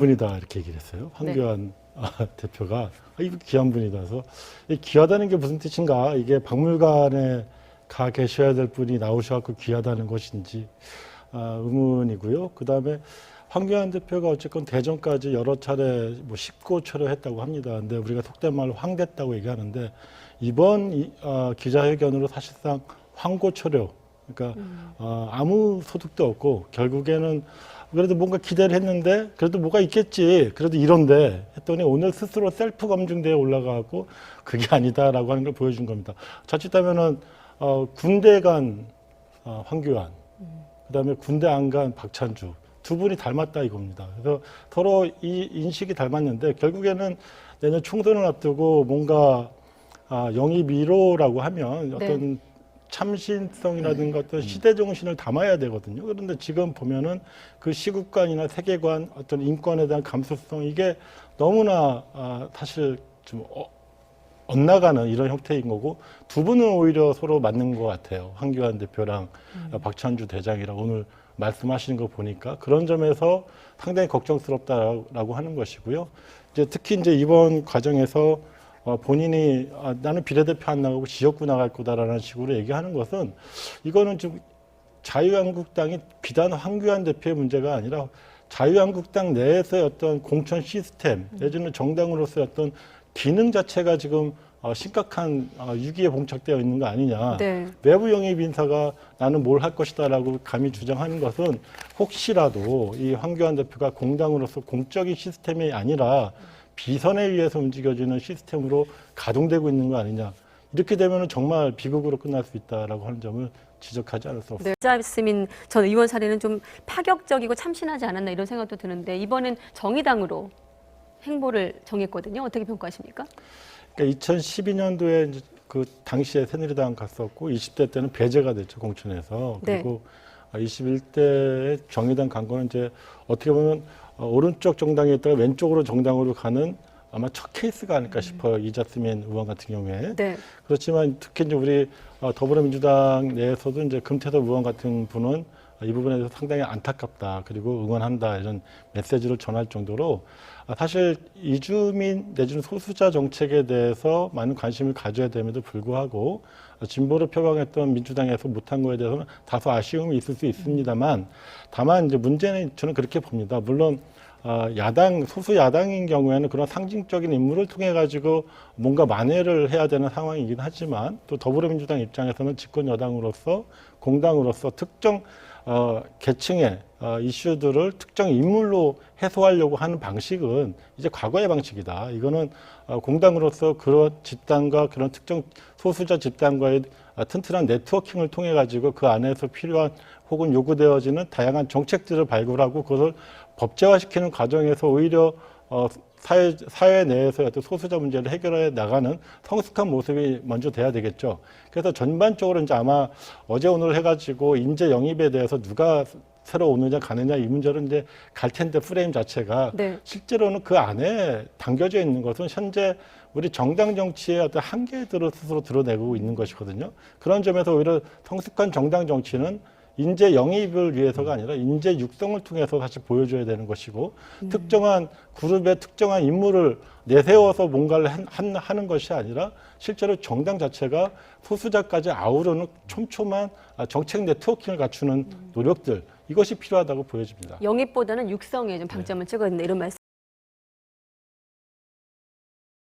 분이다 이렇게 얘기를 했어요. 네. 황교안 대표가 이분 귀한 분이라서 귀하다는 게 무슨 뜻인가? 이게 박물관에 가 계셔야 될 분이 나오셔갖고 귀하다는 것인지 의문이고요. 그 다음에 황교안 대표가 어쨌건 대전까지 여러 차례 뭐 십고초려 했다고 합니다. 근데 우리가 속된 말로 황됐다고 얘기하는데 이번 기자회견으로 사실상 황고초려. 그러니까 아무 소득도 없고 결국에는 그래도 뭔가 기대를 했는데 그래도 뭐가 있겠지. 그래도 이런데 했더니 오늘 스스로 셀프 검증대에 올라가고 그게 아니다라고 하는 걸 보여준 겁니다. 자칫하면은 군대 간 황교안, 그다음에 군대 안 간 박찬주 두 분이 닮았다 이겁니다. 그래서 서로 이 인식이 닮았는데 결국에는 내년 총선을 앞두고 뭔가 영입 1호라고 하면 어떤 참신성이라든가 어떤 시대 정신을 담아야 되거든요. 그런데 지금 보면은 그 시국관이나 세계관, 어떤 인권에 대한 감수성 이게 너무나 사실 좀 엇나가는 이런 형태인 거고 두 분은 오히려 서로 맞는 것 같아요. 황교안 대표랑 박찬주 대장이랑 오늘 말씀하시는 거 보니까 그런 점에서 상당히 걱정스럽다라고 하는 것이고요. 이제 특히 이제 이번 과정에서 본인이 나는 비례대표 안 나가고 지역구 나갈 거다라는 식으로 얘기하는 것은 이거는 좀 자유한국당이 비단 황교안 대표의 문제가 아니라 자유한국당 내에서의 어떤 공천 시스템 내지는 정당으로서의 어떤 기능 자체가 지금 심각한 위기에 봉착되어 있는 거 아니냐. 네. 외부 영입 인사가 나는 뭘 할 것이다라고 감히 주장하는 것은 혹시라도 이 황교안 대표가 공당으로서 공적인 시스템이 아니라 비선에 의해서 움직여지는 시스템으로 가동되고 있는 거 아니냐. 이렇게 되면 정말 비극으로 끝날 수 있다라고 하는 점을 지적하지 않을 수 없습니다. 네. 이자스민 전 의원 사례는 좀 파격적이고 참신하지 않았나 이런 생각도 드는데 이번엔 정의당으로 행보를 정했거든요. 어떻게 평가하십니까? 그러니까 2012년도에 이제 그 당시에 새누리당 갔었고 20대 때는 배제가 됐죠 공천에서. 그리고 21대에 정의당 간 거는 이제 어떻게 보면 오른쪽 정당에 있다가 왼쪽으로 정당으로 가는 아마 첫 케이스가 아닐까 싶어요. 이자스민 의원 같은 경우에. 네. 그렇지만 특히 이제 우리 더불어민주당 내에서도 이제 금태섭 의원 같은 분은 이 부분에 대해서 상당히 안타깝다. 그리고 응원한다. 이런 메시지를 전할 정도로 사실 이주민 내지는 소수자 정책에 대해서 많은 관심을 가져야 됨에도 불구하고 진보를 표방했던 민주당에서 못한 거에 대해서는 다소 아쉬움이 있을 수 있습니다만 다만 이제 문제는 저는 그렇게 봅니다. 물론 야당 소수 야당인 경우에는 그런 상징적인 인물을 통해 가지고 뭔가 만회를 해야 되는 상황이긴 하지만 또 더불어민주당 입장에서는 집권 여당으로서 공당으로서 특정 계층의 이슈들을 특정 인물로 해소하려고 하는 방식은 이제 과거의 방식이다. 이거는 공당으로서 그런 집단과 그런 특정 소수자 집단과의 튼튼한 네트워킹을 통해 가지고 그 안에서 필요한 혹은 요구되어지는 다양한 정책들을 발굴하고 그것을 법제화시키는 과정에서 오히려 사회 내에서 어떤 소수자 문제를 해결해 나가는 성숙한 모습이 먼저 돼야 되겠죠. 그래서 전반적으로 이제 아마 어제 오늘 해가지고 인재 영입에 대해서 누가 새로 오느냐 가느냐 이 문제는 이제 갈 텐데 프레임 자체가 실제로는 그 안에 담겨져 있는 것은 현재 우리 정당 정치의 어떤 한계들을 스스로 드러내고 있는 것이거든요. 그런 점에서 오히려 성숙한 정당 정치는 인재 영입을 위해서가 아니라 인재 육성을 통해서 사실 보여줘야 되는 것이고 특정한 그룹의 특정한 인물을 내세워서 뭔가를 하는 것이 아니라 실제로 정당 자체가 소수자까지 아우르는 촘촘한 정책 네트워킹을 갖추는 노력들 이것이 필요하다고 보여집니다. 영입보다는 육성에 좀 방점을 찍어야 된다 이런 말씀.